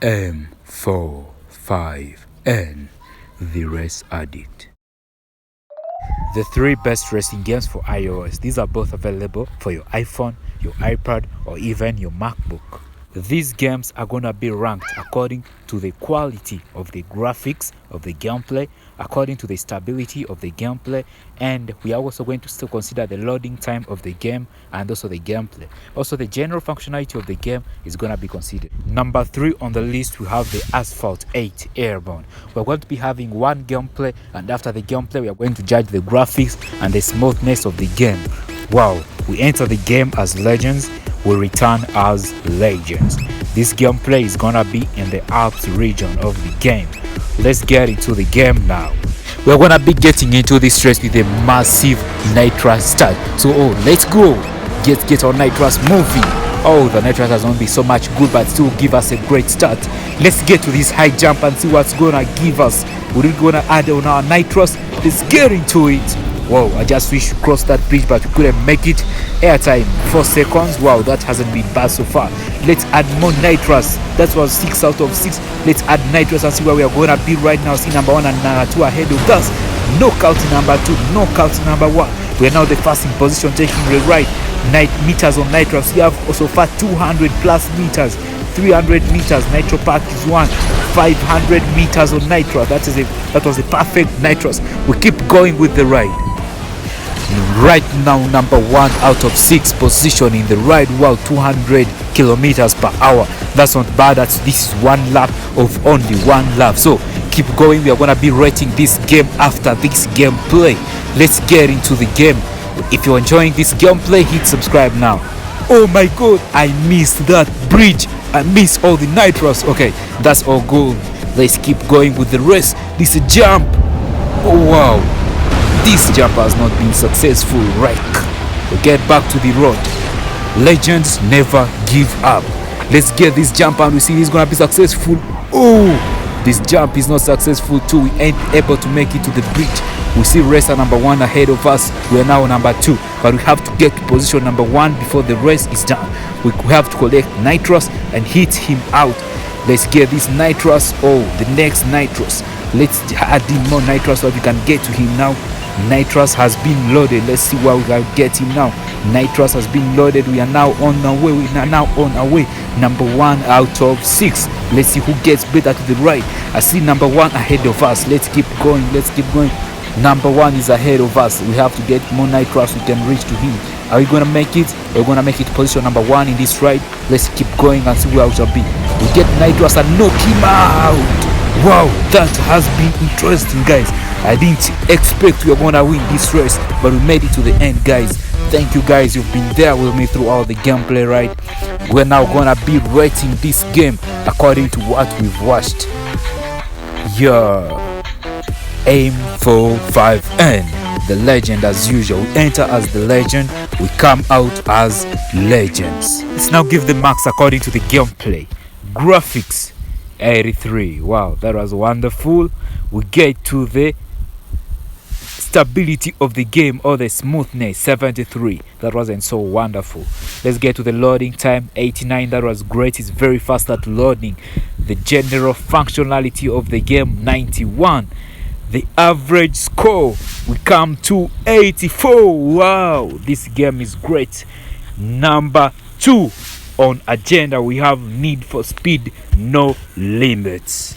M45N, the Race Addict. The three best racing games for iOS. These are both available for your iPhone, your iPad, or even your MacBook. These games are going to be ranked according to the quality of the graphics of the gameplay, according to the stability of the gameplay, and we are also going to still consider the loading time of the game and also the gameplay. Also, the general functionality of the game is going to be considered. Number 3 on the list, we have the Asphalt 8 Airborne. We're going to be having one gameplay, and after the gameplay, we are going to judge the graphics and the smoothness of the game. Wow, we enter the game as legends, we return as legends. This gameplay is gonna be in the Alps region of the game. Let's get into the game now. We're gonna be getting into this race with a massive nitrous start. So let's go. Get our nitrous moving. The nitrous has not been so much good, but still give us a great start. Let's get to this high jump and see what's gonna give us. We're gonna add on our nitrous. Let's get into it. Wow, I just wish to cross that bridge, but we couldn't make it. Airtime 4 seconds. Wow, that hasn't been bad so far. Let's add more nitrous. That was 6 out of 6. Let's add nitrous and see where we are gonna be right now. See number 1 and number 2 ahead of us. Knockout number 2, knockout number 1. We are now the first in position, taking the right. Meters on nitrous. We have also far 200 plus meters. 300 meters. Nitro pack is 1. 500 meters on nitrous. That was a perfect nitrous. We keep going with the ride. Right now, number 1 out of 6 position in the ride. Wow, 200 kilometers per hour. That's not bad. This is 1 lap of only 1 lap. So keep going. We are gonna be rating this game after this gameplay. Let's get into the game. If you're enjoying this gameplay, hit subscribe now. Oh my god, I missed that bridge. I missed all the nitrous. Okay, that's all good. Let's keep going with the race. This jump. Oh wow, this jump has not been successful. Right, we get back to the road. Legends never give up. Let's get this jump and we see he's gonna be successful. Oh, this jump is not successful too. We ain't able to make it to the bridge. We see racer number 1 ahead of us. We are now number 2, but we have to get to position number 1 before the race is done. We have to collect nitrous and hit him out. Let's get this nitrous. The next nitrous. Let's add in more nitrous so we can get to him now. Nitrous has been loaded. Let's see where we can get him now. Nitrous has been loaded. We are now on our way. Number 1 out of 6. Let's see who gets better to the right. I see number 1 ahead of us. Let's keep going. Number 1 is ahead of us. We have to get more nitrous. We can reach to him. Are we gonna make it? We're gonna make it position number 1 in this ride. Let's keep going and see where we shall be. We get nitrous and knock him out. Wow, that has been interesting, guys. I didn't expect we were gonna win this race, but we made it to the end, guys. Thank you, guys. You've been there with me through all the gameplay, right? We're now gonna be rating this game according to what we've watched. M45N, the legend as usual. We enter as the legend, we come out as legends. Let's now give the marks according to the gameplay. Graphics 83. Wow, that was wonderful. We get to the stability of the game or the smoothness 73. That wasn't so wonderful. Let's get to the loading time 89. That was great. It's very fast at loading. The general functionality of the game 91. The average score, we come to 84. Wow, this game is great. Number 2 on agenda, we have Need for Speed No Limits.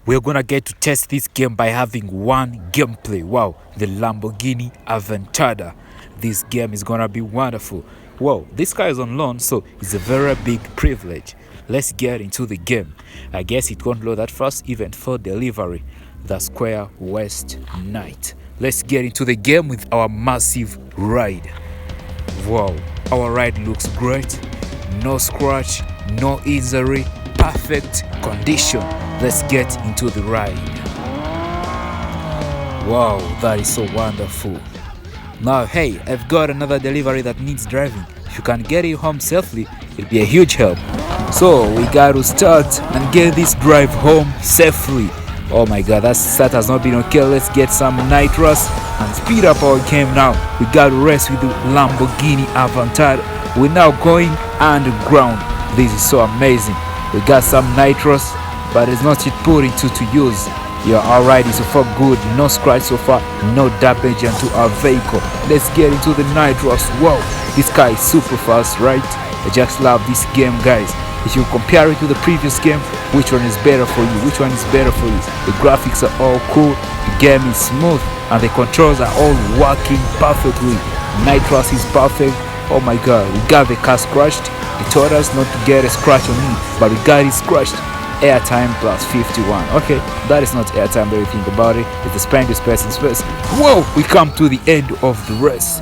We're gonna get to test this game by having one gameplay. Wow, the Lamborghini Aventador. This game is gonna be wonderful. Wow, this guy is on loan, so it's a very big privilege. Let's get into the game. I guess it won't load that first event for delivery, the Square West Night. Let's get into the game with our massive ride. Wow, our ride looks great. No scratch, no injury, perfect condition. Let's get into the ride. Wow, that is so wonderful. Now, hey, I've got another delivery that needs driving. If you can get it home safely, it'll be a huge help. So we got to start and get this drive home safely. Oh my god, that start has not been okay. Let's get some nitrous and speed up our game now. We got to race with the Lamborghini Aventador. We're now going underground. This is so amazing. We got some nitros, but it's not yet put into to use. Yeah, alright, so far good. No scratch so far, no damage onto our vehicle. Let's get into the nitros. Whoa, this guy is super fast, right? I just love this game, guys. If you compare it to the previous game, which one is better for you? Which one is better for you? The graphics are all cool, the game is smooth, and the controls are all working perfectly. Nitros is perfect. Oh my god, we got the car scratched. They told us not to get a scratch on me, but we got it scratched. Airtime plus 51. Okay, that is not airtime, but you think about it, it's the spend to space in space. Whoa, we come to the end of the race.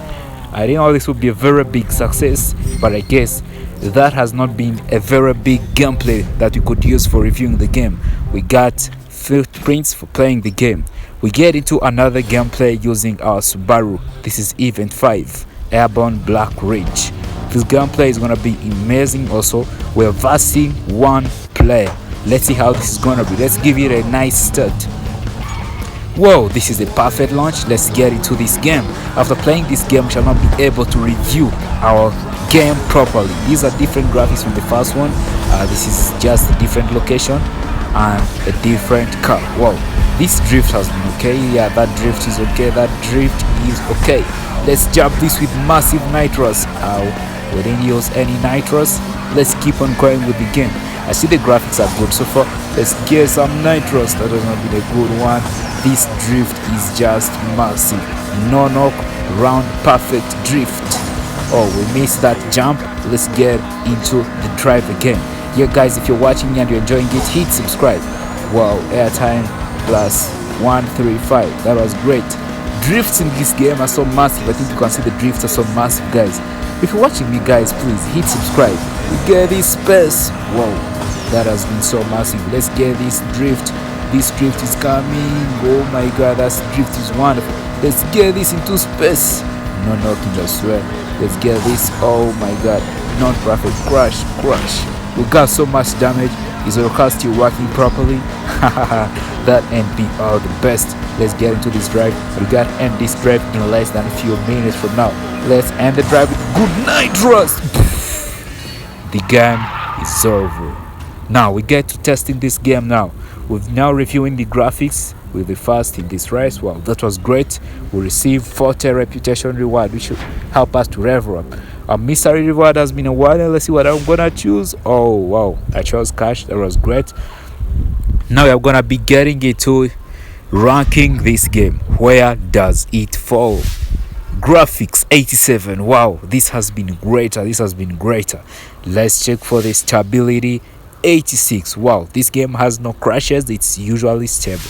I didn't know this would be a very big success, but I guess that has not been a very big gameplay that we could use for reviewing the game. We got footprints for playing the game. We get into another gameplay using our Subaru. This is event 5, Airborne Black Ridge. This gameplay is gonna be amazing. Also, we're versing one player. Let's see how this is gonna be. Let's give it a nice start. Whoa, this is a perfect launch. Let's get into this game. After playing this game, we shall not be able to review our game properly. These are different graphics from the first one. This is just a different location and a different car. Wow, this drift has been okay. Yeah, that drift is okay. That drift is okay. Let's jump this with massive nitros. We didn't use any nitros. Let's keep on going with the game. I see the graphics are good so far. Let's get some nitros. That has not been a good one. This drift is just massive. No knock, round, perfect drift. Oh, we missed that jump. Let's get into the drive again. Yeah, guys, if you're watching and you're enjoying it, hit subscribe. Wow, airtime plus 135. That was great. Drifts in this game are so massive. I think you can see the drifts are so massive, guys. If you're watching me, guys, please hit subscribe. We get this space. Wow, that has been so massive. Let's get this drift. This drift is coming. Oh my god, that drift is wonderful. Let's get this into space. No knocking, I swear. Let's get this. Oh my god, not perfect. Crash. We got so much damage. Is our car still working properly? That ain't be all the best. Let's get into this drive. We gotta end this drive in less than a few minutes from now. Let's end the drive with good nitros. The game is over. Now we get to testing this game now. We're now reviewing the graphics with the first in this race. Wow, that was great. We received 40 reputation reward, which should help us to level up. A mystery reward has been awarded. Let's see what I'm gonna choose. Oh wow, I chose cash. That was great. Now we're gonna be getting into ranking this game. Where does it fall? Graphics 87. Wow, this has been greater. Let's check for the stability. 86. Wow, this game has no crashes. It's usually stable.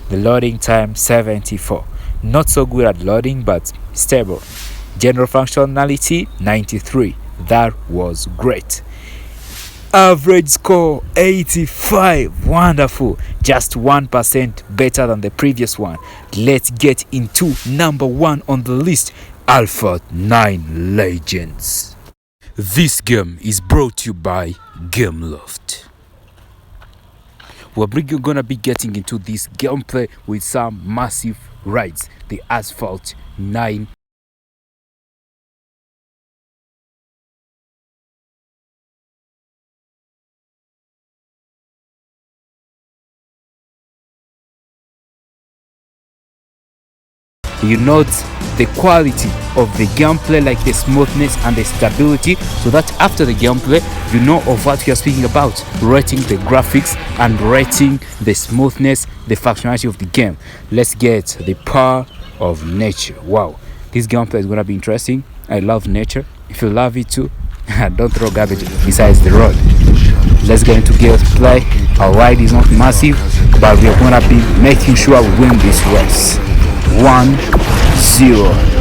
The loading time 74. Not so good at loading, but stable. General functionality 93. That was great. Average score 85. Wonderful. Just 1% better than the previous one. Let's get into number 1 on the list, Alpha 9 Legends. This game is brought to you by Gameloft. We're gonna be getting into this gameplay with some massive rides. The Asphalt 9. You note the quality of the gameplay, like the smoothness and the stability, so that after the gameplay you know of what we are speaking about, rating the graphics and rating the smoothness, the functionality of the game. Let's get the power of nature. Wow, this gameplay is gonna be interesting. I love nature. If you love it too, don't throw garbage besides the road. Let's get into gameplay. Our ride is not massive, but we are gonna be making sure we win this race. 1-0,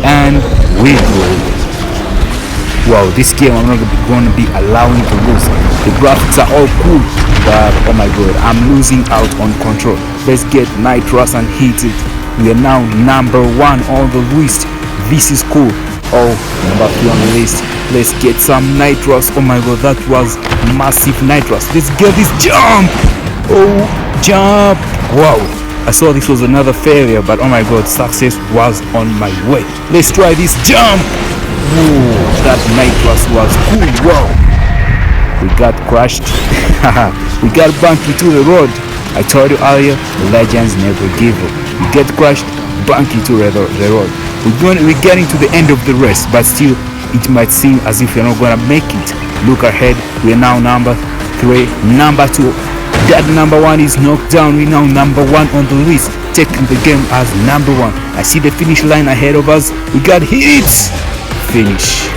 and we go. Wow, this game I'm not going to be allowing to lose. The graphics are all cool, but oh my god, I'm losing out on control. Let's get nitros and hit it. We are now number 1 on the list. This is cool. Oh, number 3 on the list. Let's get some nitros. Oh my god, that was massive nitros. Let's get this jump. Oh, jump. Wow, I saw this was another failure, but oh my god, success was on my way. Let's try this jump. Ooh, that nitros was cool. Wow. we got crushed. We got bumped into the road. I told you earlier, legends never give up. We get crushed, bumped into the road. We're getting to the end of the race, but still it might seem as if we're not gonna make it. Look ahead, we're now number 3, number 2. That number 1 is knocked down. We're now number 1 on the list, taking the game as number 1. I see the finish line ahead of us. We got hit. Finish.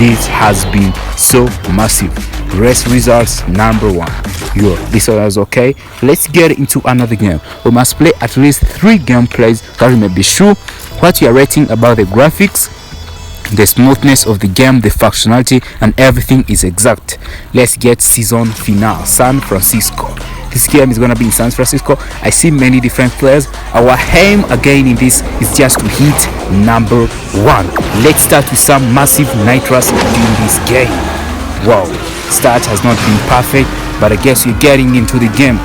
This has been so massive. Race results number 1. Yo, this was okay. Let's get into another game. We must play at least 3 gameplays that we may be sure what we are rating about the graphics, the smoothness of the game, the functionality, and everything is exact. Let's get season finale, San Francisco. This game is gonna be in San Francisco. I see many different players. Our aim again in this is just to hit number 1. Let's start with some massive nitrous in this game. Wow, start has not been perfect, but I guess you're getting into the game.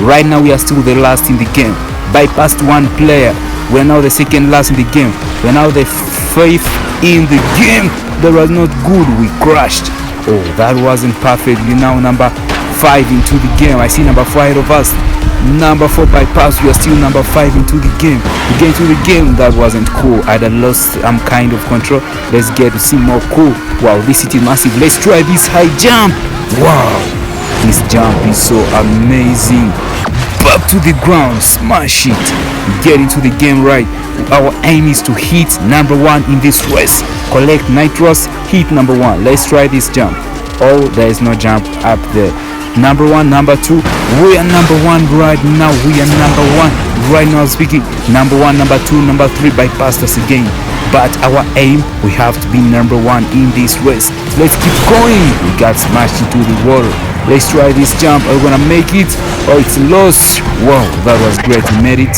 Right now we are still the last in the game. Bypassed 1 player. We're now the second last in the game. We're now the 5th in the game. That was not good. We crashed. Oh, that wasn't perfect. We're now number 5 into the game. I see number 4 ahead of us. Number 4 bypass. We are still number 5 into the game. We get into the game. That wasn't cool. I had lost some kind of control. Let's get to see more cool. Wow, this city massive. Let's try this high jump. Wow, this jump is so amazing. Back to the ground, smash it. Get into the game right. Our aim is to hit number 1 in this race. Collect nitros, hit number 1. Let's try this jump. Oh, there is no jump up there. Number 1, number 2. We are number 1 right now. We are number 1 right now speaking. Number 1, number 2, number 3 bypassed us again. But our aim, we have to be number 1 in this race. Let's keep going. We got smashed into the water. Let's try this jump. Are we gonna make it? Oh, it's lost. Wow, that was great. We made it,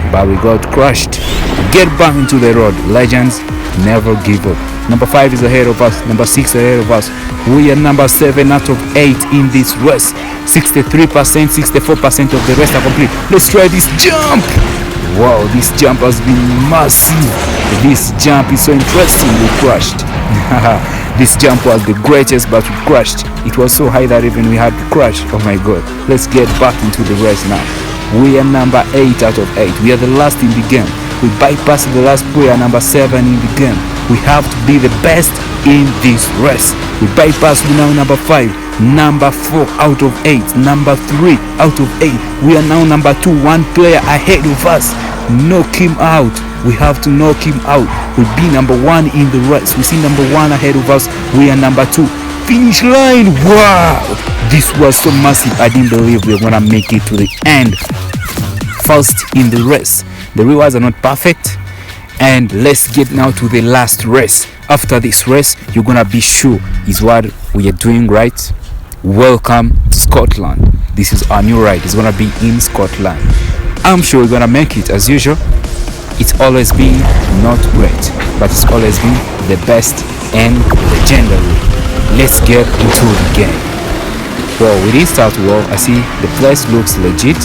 but we got crushed. Get back into the road. Legends never give up. Number 5 is ahead of us. Number 6 ahead of us. We are number 7 out of 8 in this race. 63%, 64% of the rest are complete. Let's try this jump. Wow, this jump has been massive. This jump is so interesting. We crashed. This jump was the greatest, but we crashed. It was so high that even we had to crash. Oh my god. Let's get back into the race now. We are number 8 out of 8. We are the last in the game. We bypassed the last player, number 7 in the game. We have to be the best in this race. We bypassed now number 5, number 4 out of 8, number 3 out of 8. We are now number 2, 1 player ahead of us. Knock him out. We have to knock him out. We'll be number 1 in the race. We see number 1 ahead of us. We are number 2. Finish line. Wow, this was so massive. I didn't believe we were gonna make it to the end. First in the race. The rewards are not perfect, and let's get now to the last race. After this race, you're gonna be sure is what we are doing right. Welcome to Scotland. This is our new ride. It's gonna be in Scotland. I'm sure we're gonna make it as usual. It's always been not great, but it's always been the best and legendary. Let's get into the game. Well, we didn't start well. I see the place looks legit.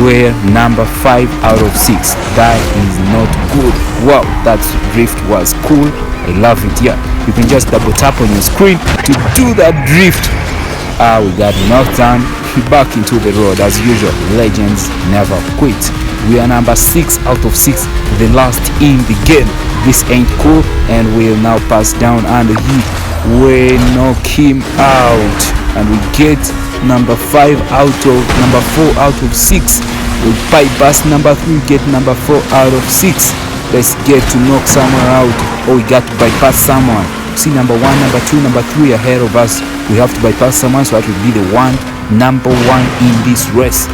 We're number 5 out of 6. That is not good. Wow, that drift was cool. I love it. Yeah, you can just double tap on your screen to do that drift. We got knocked down. Back into the road as usual. Legends never quit. We are number 6 out of 6, the last in the game. This ain't cool, and we'll now pass down and we knock him out, and we get number 5 out of number 4 out of 6. We bypass number 3, get number 4 out of 6. Let's get to knock someone out. Oh, we got to bypass someone. See number 1, number 2, number 3 ahead of us. We have to bypass someone, so that will be the number 1 in this race.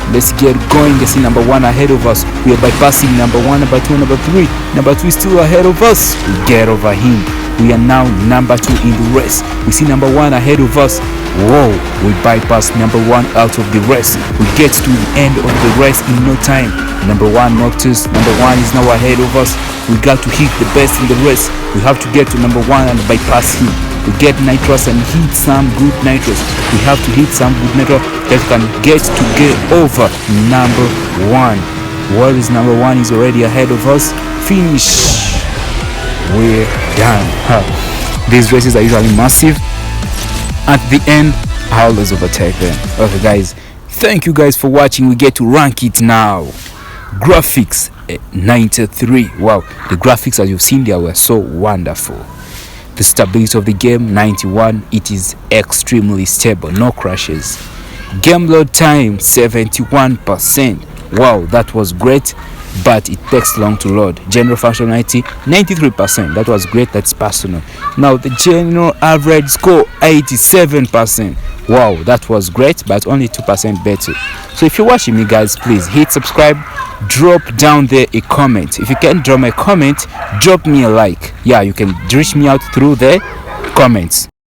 Let's get going. Let's see number 1 ahead of us. We are bypassing number 1, number 2, number 3. Number 3 still ahead of us. We get over him. We are now number 2 in the race. We see number 1 ahead of us. Whoa, we bypassed number 1 out of the race. We get to the end of the race in no time. Number 1 knocked us. Number 1 is now ahead of us. We got to hit the best in the race. We have to get to number 1 and bypass him. We get nitros and hit some good nitros. We have to hit some good nitros that can get over number 1. Where is number 1 is already ahead of us. Finish. We're done. These races are usually massive. at the end I always overtake them. Okay guys, thank you guys for watching. We get to rank it now. Graphics 93. Wow, the graphics as you've seen there were so wonderful. The stability of the game 91. It is extremely stable, no crashes. Game load time 71%. Wow, that was great, but it takes long to load. General functionality 93%. That was great. That's personal. Now the general average score 87%. Wow, that was great, but only 2% better. So if you're watching me guys, please hit subscribe, drop down there a comment. If you can't drop a comment, drop me a like. Yeah, you can reach me out through the comments.